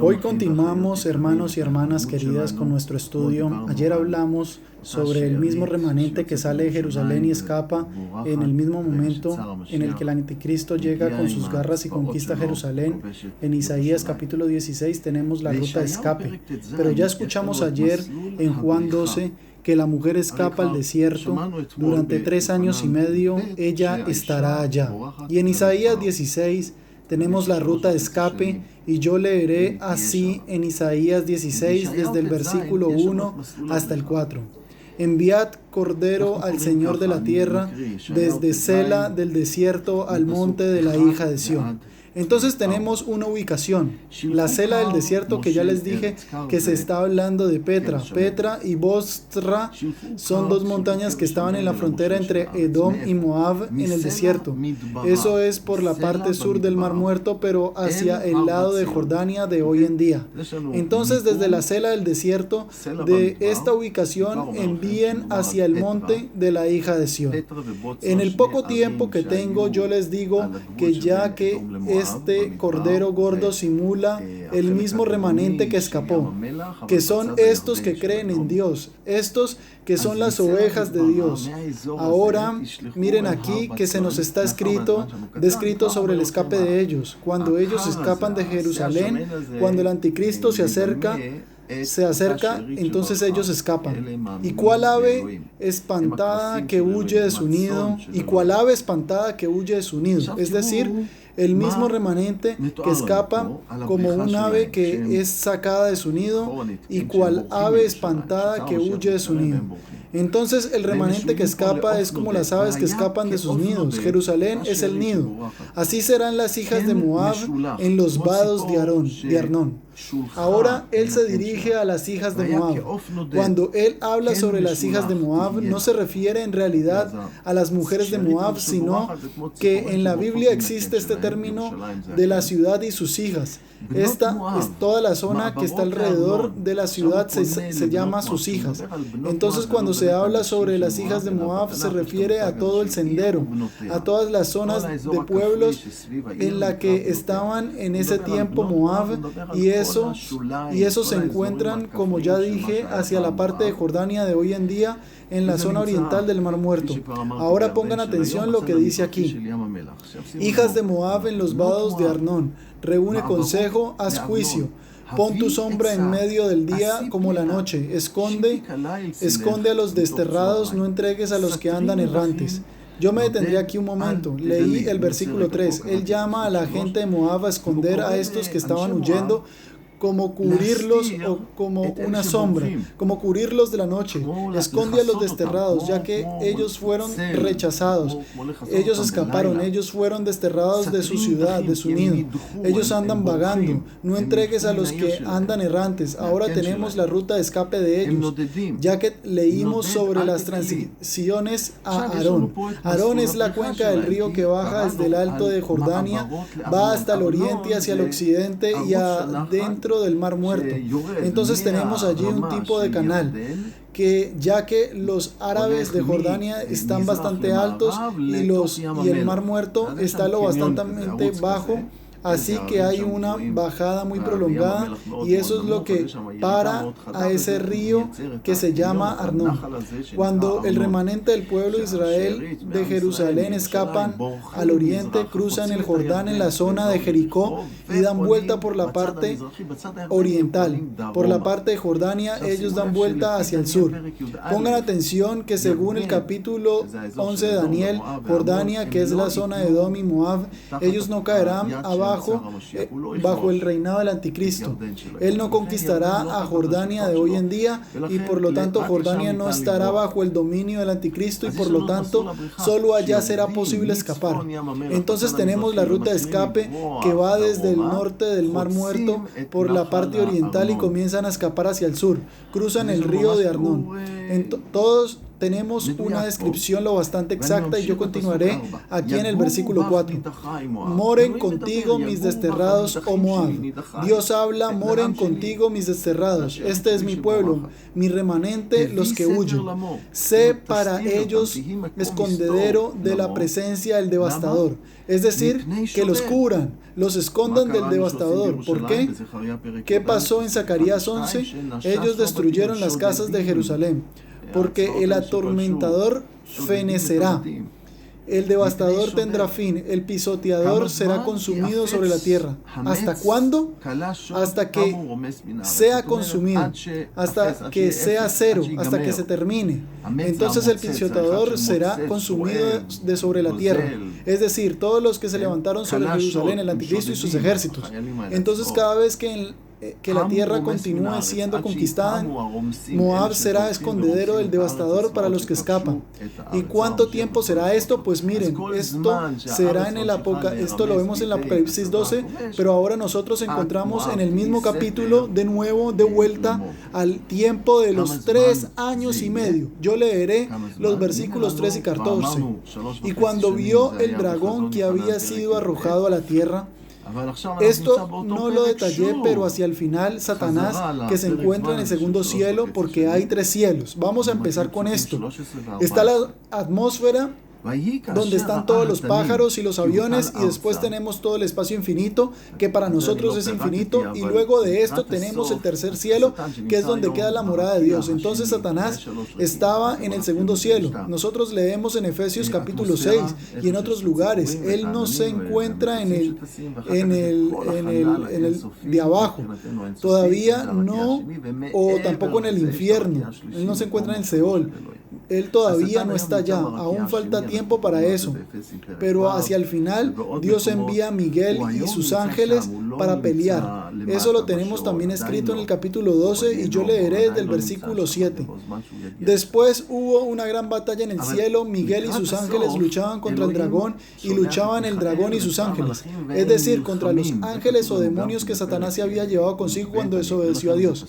Hoy continuamos, hermanos y hermanas queridas, con nuestro estudio. Ayer hablamos sobre el mismo remanente que sale de Jerusalén y escapa en el mismo momento en el que el anticristo llega con sus garras y conquista Jerusalén. En Isaías capítulo 16 tenemos la ruta de escape, pero ya escuchamos ayer en Juan 12 que la mujer escapa al desierto. Durante 3 años y medio ella estará allá. Y en Isaías 16 tenemos la ruta de escape, y yo leeré así en Isaías 16 desde el versículo 1 hasta el 4. Enviad cordero al Señor de la tierra, desde Sela del desierto al monte de la hija de Sión. Entonces tenemos una ubicación, la Sela del desierto, que ya les dije que se está hablando de Petra. Petra y Bostra son 2 montañas que estaban en la frontera entre Edom y Moab en el desierto. Eso es por la parte sur del Mar Muerto, pero hacia el lado de Jordania de hoy en día. Entonces desde la Sela del desierto, de esta ubicación, envíen hacia el monte de la hija de Sión. En el poco tiempo que tengo, yo les digo que ya que este cordero gordo simula el mismo remanente que escapó, que son estos que creen en Dios, estos que son las ovejas de Dios. Ahora, miren aquí que se nos está descrito sobre el escape de ellos. Cuando ellos escapan de Jerusalén, cuando el anticristo se acerca, entonces ellos escapan. ¿Y cuál ave espantada que huye de su nido? ¿Y cuál ave espantada que huye de su nido? Es decir, el mismo remanente que escapa como un ave que es sacada de su nido, y cual ave espantada que huye de su nido. Entonces el remanente que escapa es como las aves que escapan de sus nidos. Jerusalén es el nido. Así serán las hijas de Moab en los vados de Arnón. Ahora él se dirige a las hijas de Moab. Cuando él habla sobre las hijas de Moab, no se refiere en realidad a las mujeres de Moab, sino que en la Biblia existe este término de la ciudad y sus hijas. Esta es toda la zona que está alrededor de la ciudad, se llama sus hijas. Entonces cuando se habla sobre las hijas de Moab, se refiere a todo el sendero, a todas las zonas de pueblos en la que estaban en ese tiempo Moab, y eso se encuentran, como ya dije, hacia la parte de Jordania de hoy en día, en la zona oriental del Mar Muerto. Ahora pongan atención lo que dice aquí. Hijas de Moab en los vados de Arnón, reúne consejo, haz juicio. Pon tu sombra en medio del día como la noche. Esconde a los desterrados, no entregues a los que andan errantes. Yo me detendré aquí un momento. Leí el versículo 3. Él llama a la gente de Moab a esconder a estos que estaban huyendo, como cubrirlos o como una sombra, como cubrirlos de la noche. Esconde a los desterrados, ya que ellos fueron rechazados. Ellos escaparon, ellos fueron desterrados de su ciudad, de su nido. Ellos andan vagando. No entregues a los que andan errantes. Ahora tenemos la ruta de escape de ellos, ya que leímos sobre las transiciones a Arón. Arón es la cuenca del río que baja desde el alto de Jordania, va hasta el oriente y hacia el occidente y adentro del Mar Muerto. Entonces tenemos allí un tipo de canal que, ya que los árabes de Jordania están bastante altos y el Mar Muerto está lo bastante bajo, así que hay una bajada muy prolongada, y eso es lo que para a ese río que se llama Arnón. Cuando el remanente del pueblo de Israel de Jerusalén escapan al oriente, cruzan el Jordán en la zona de Jericó y dan vuelta por la parte oriental. Por la parte de Jordania, ellos dan vuelta hacia el sur. Pongan atención que según el capítulo 11 de Daniel, Jordania, que es la zona de Edom y Moab, ellos no caerán bajo el reinado del anticristo. Él no conquistará a Jordania de hoy en día, y por lo tanto Jordania no estará bajo el dominio del anticristo, y por lo tanto solo allá será posible escapar. Entonces tenemos la ruta de escape que va desde el norte del Mar Muerto por la parte oriental y comienzan a escapar hacia el sur. Cruzan el río de Arnón. tenemos una descripción lo bastante exacta y yo continuaré aquí en el versículo 4. Moren contigo mis desterrados, oh Moab. Dios habla, moren contigo mis desterrados. Este es mi pueblo, mi remanente, los que huyen. Sé para ellos escondedero de la presencia del devastador. Es decir, que los cubran, los escondan del devastador. ¿Por qué? ¿Qué pasó en Zacarías 11? Ellos destruyeron las casas de Jerusalén, porque el atormentador fenecerá. El devastador tendrá fin, el pisoteador será consumido sobre la tierra. ¿Hasta cuándo? Hasta que sea consumido, hasta que sea cero, hasta que se termine. Entonces el pisoteador será consumido de sobre la tierra. Es decir, todos los que se levantaron sobre Jerusalén, el anticristo y sus ejércitos. Entonces cada vez que la tierra continúe siendo conquistada, Moab será escondedero del devastador para los que escapan. ¿Y cuánto tiempo será esto? Pues miren, esto será en el esto lo vemos en el Apocalipsis 12, pero ahora nosotros encontramos en el mismo capítulo de nuevo de vuelta al tiempo de los 3 años y medio. Yo leeré los versículos 3 y 14. Y cuando vio el dragón que había sido arrojado a la tierra, esto no lo detallé, pero hacia el final Satanás, que se encuentra en el segundo cielo, porque hay 3 cielos. Vamos a empezar con esto. Está la atmósfera, donde están todos los pájaros y los aviones, y después tenemos todo el espacio infinito, que para nosotros es infinito, y luego de esto tenemos el tercer cielo, que es donde queda la morada de Dios. Entonces Satanás estaba en el segundo cielo. Nosotros leemos en Efesios capítulo 6 y en otros lugares, él no se encuentra en el de abajo, todavía no, o tampoco en el infierno, él no se encuentra en el Seol. Él todavía no está allá, aún falta tiempo para eso. Pero hacia el final, Dios envía a Miguel y sus ángeles para pelear. Eso lo tenemos también escrito en el capítulo 12 y yo leeré del versículo 7. Después hubo una gran batalla en el cielo. Miguel y sus ángeles luchaban contra el dragón y luchaban el dragón y sus ángeles. Es decir, contra los ángeles o demonios que Satanás se había llevado consigo cuando desobedeció a Dios.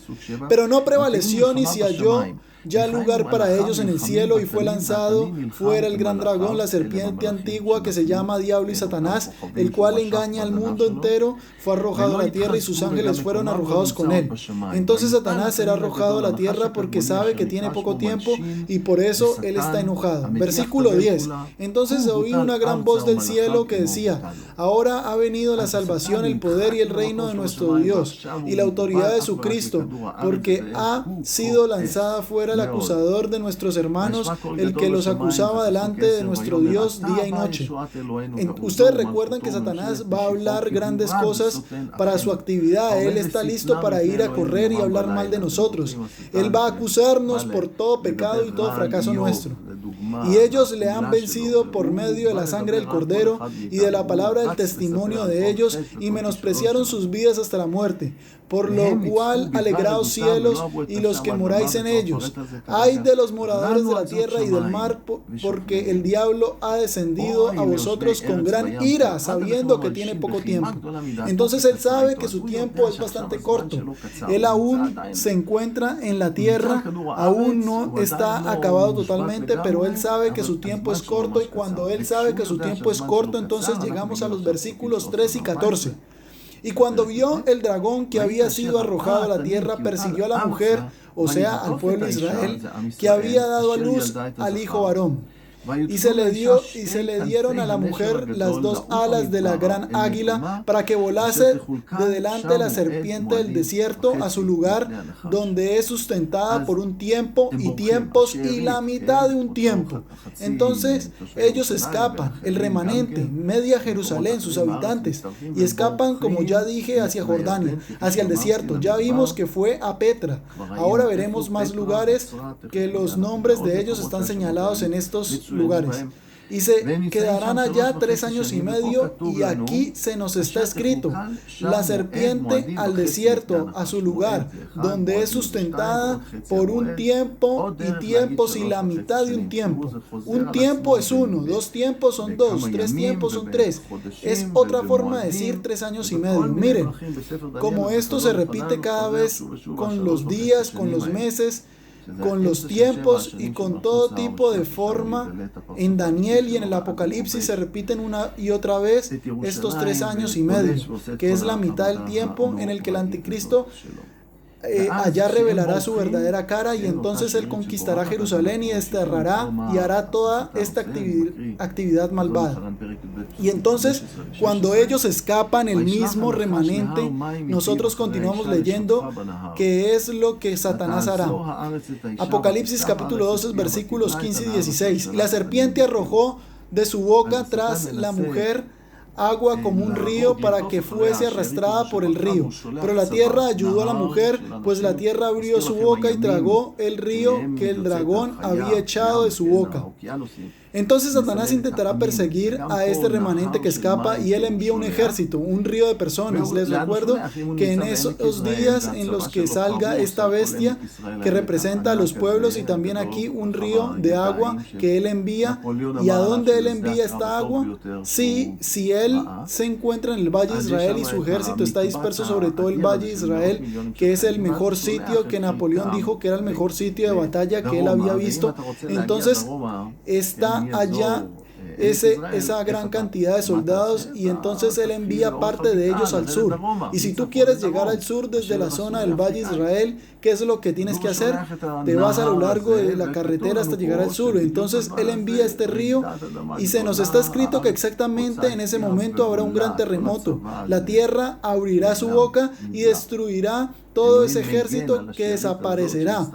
Pero no prevaleció ni se halló ya lugar para ellos en el cielo, y fue lanzado fuera el gran dragón, la serpiente antigua que se llama Diablo y Satanás, el cual engaña al mundo entero. Fue arrojado a la tierra y sus ángeles fueron arrojados con él. Entonces Satanás será arrojado a la tierra porque sabe que tiene poco tiempo y por eso él está enojado. Versículo 10. Entonces oí una gran voz del cielo que decía: ahora ha venido la salvación, el poder y el reino de nuestro Dios y la autoridad de su Cristo, porque ha sido lanzada fuera el acusador de nuestros hermanos, el que los acusaba delante de nuestro Dios día y noche. Ustedes recuerdan que Satanás va a hablar grandes cosas para su actividad. Él está listo para ir a correr y hablar mal de nosotros. Él va a acusarnos por todo pecado y todo fracaso nuestro. Y ellos le han vencido por medio de la sangre del Cordero y de la palabra del testimonio de ellos, y menospreciaron sus vidas hasta la muerte. Por lo cual, alegraos cielos y los que moráis en ellos. Ay de los moradores de la tierra y del mar, porque el diablo ha descendido a vosotros con gran ira, sabiendo que tiene poco tiempo. Entonces él sabe que su tiempo es bastante corto. Él aún se encuentra en la tierra, aún no está acabado totalmente, pero él sabe que su tiempo es corto, y cuando él sabe que su tiempo es corto, entonces llegamos a los versículos 3 y 14. Y cuando vio el dragón que había sido arrojado a la tierra, persiguió a la mujer, o sea, al pueblo de Israel, que había dado a luz al hijo varón. Y se le dieron a la mujer las 2 alas de la gran águila para que volase de delante de la serpiente del desierto a su lugar, donde es sustentada por un tiempo y tiempos y la mitad de un tiempo. Entonces ellos escapan, el remanente, media Jerusalén, sus habitantes, y escapan, como ya dije, hacia Jordania, hacia el desierto. Ya vimos que fue a Petra. Ahora veremos más lugares que los nombres de ellos están señalados en estos lugares. Y se quedarán allá 3 años y medio, y aquí se nos está escrito: la serpiente al desierto, a su lugar, donde es sustentada por un tiempo y tiempos y la mitad de un tiempo. Un tiempo es 1, 2 tiempos son 2, 3 tiempos son 3. Es otra forma de decir 3 años y medio. Miren, como esto se repite cada vez con los días, con los meses, con los tiempos y con todo tipo de forma. En Daniel y en el Apocalipsis se repiten una y otra vez estos 3 años y medio, que es la mitad del tiempo en el que el anticristo allá revelará su verdadera cara, y entonces él conquistará Jerusalén y desterrará y hará toda esta actividad malvada. Y entonces, cuando ellos escapan, el mismo remanente, nosotros continuamos leyendo qué es lo que Satanás hará. Apocalipsis capítulo 12, versículos 15 y 16. La serpiente arrojó de su boca tras la mujer agua como un río para que fuese arrastrada por el río. Pero la tierra ayudó a la mujer, pues la tierra abrió su boca y tragó el río que el dragón había echado de su boca. Entonces Satanás intentará perseguir a este remanente que escapa, y él envía un ejército, un río de personas. Les recuerdo que en esos días en los que salga esta bestia que representa a los pueblos, y también aquí un río de agua que él envía. ¿Y a dónde él envía esta agua? Si él se encuentra en el Valle de Israel y su ejército está disperso sobre todo el Valle de Israel, que es el mejor sitio, que Napoleón dijo que era el mejor sitio de batalla que él había visto, entonces está allá esa gran cantidad de soldados, y entonces él envía parte de ellos al sur. Y si tú quieres llegar al sur desde la zona del Valle de Israel, ¿qué es lo que tienes que hacer? Te vas a lo largo de la carretera hasta llegar al sur. Entonces él envía este río, y se nos está escrito que exactamente en ese momento habrá un gran terremoto. La tierra abrirá su boca y destruirá todo ese ejército, que desaparecerá,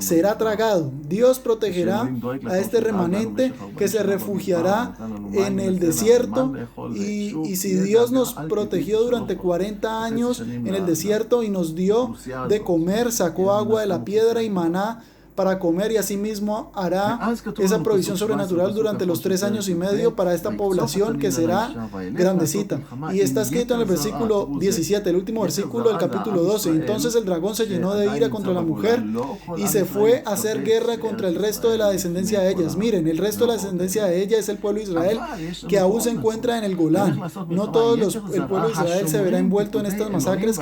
será tragado. Dios protegerá a este remanente que se refugiará en el desierto, y si Dios nos protegió durante 40 años en el desierto y nos dio de comer, sacó agua de la piedra y maná para comer, y asimismo hará esa provisión sobrenatural durante los 3 años y medio para esta población que será grandecita. Y está escrito en el versículo 17, el último versículo del capítulo 12. Entonces el dragón se llenó de ira contra la mujer y se fue a hacer guerra contra el resto de la descendencia de ellas. Miren, el resto de la descendencia de ella es el pueblo de Israel, que aún se encuentra en el Golán. No todo el pueblo de Israel se verá envuelto en estas masacres,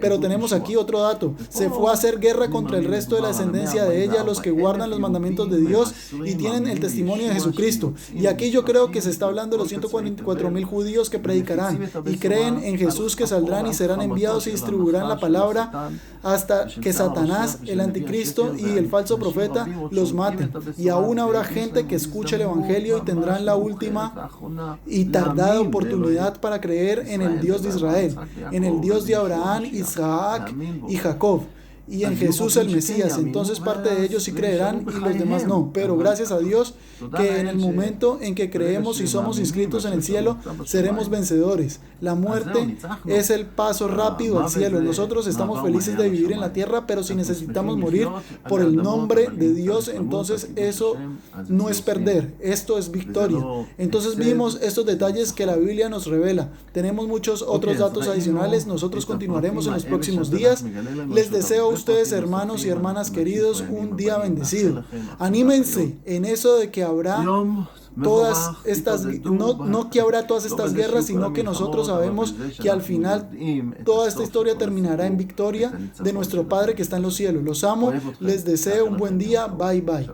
pero tenemos aquí otro dato. Se fue a hacer guerra contra el resto de la descendencia de ella, los que guardan los mandamientos de Dios y tienen el testimonio de Jesucristo. Y aquí yo creo que se está hablando de los 144,000 judíos que predicarán y creen en Jesús, que saldrán y serán enviados y distribuirán la palabra hasta que Satanás, el anticristo y el falso profeta los maten. Y aún habrá gente que escuche el evangelio y tendrán la última y tardada oportunidad para creer en el Dios de Israel, en el Dios de Abraham, Isaac y Jacob, y en Jesús el Mesías. Entonces parte de ellos sí creerán y los demás no. Pero gracias a Dios que en el momento en que creemos y somos inscritos en el cielo, seremos vencedores. La muerte es el paso rápido al cielo. Nosotros estamos felices de vivir en la tierra, pero si necesitamos morir por el nombre de Dios, entonces eso no es perder, esto es victoria. Entonces vimos estos detalles que la Biblia nos revela. Tenemos muchos otros datos adicionales. Nosotros continuaremos en los próximos días. Les deseo a ustedes, hermanos y hermanas queridos, un día bendecido. Anímense en eso de que habrá todas estas, no que habrá todas estas guerras, sino que nosotros sabemos que al final toda esta historia terminará en victoria de nuestro Padre que está en los cielos. Los amo, les deseo un buen día. Bye bye.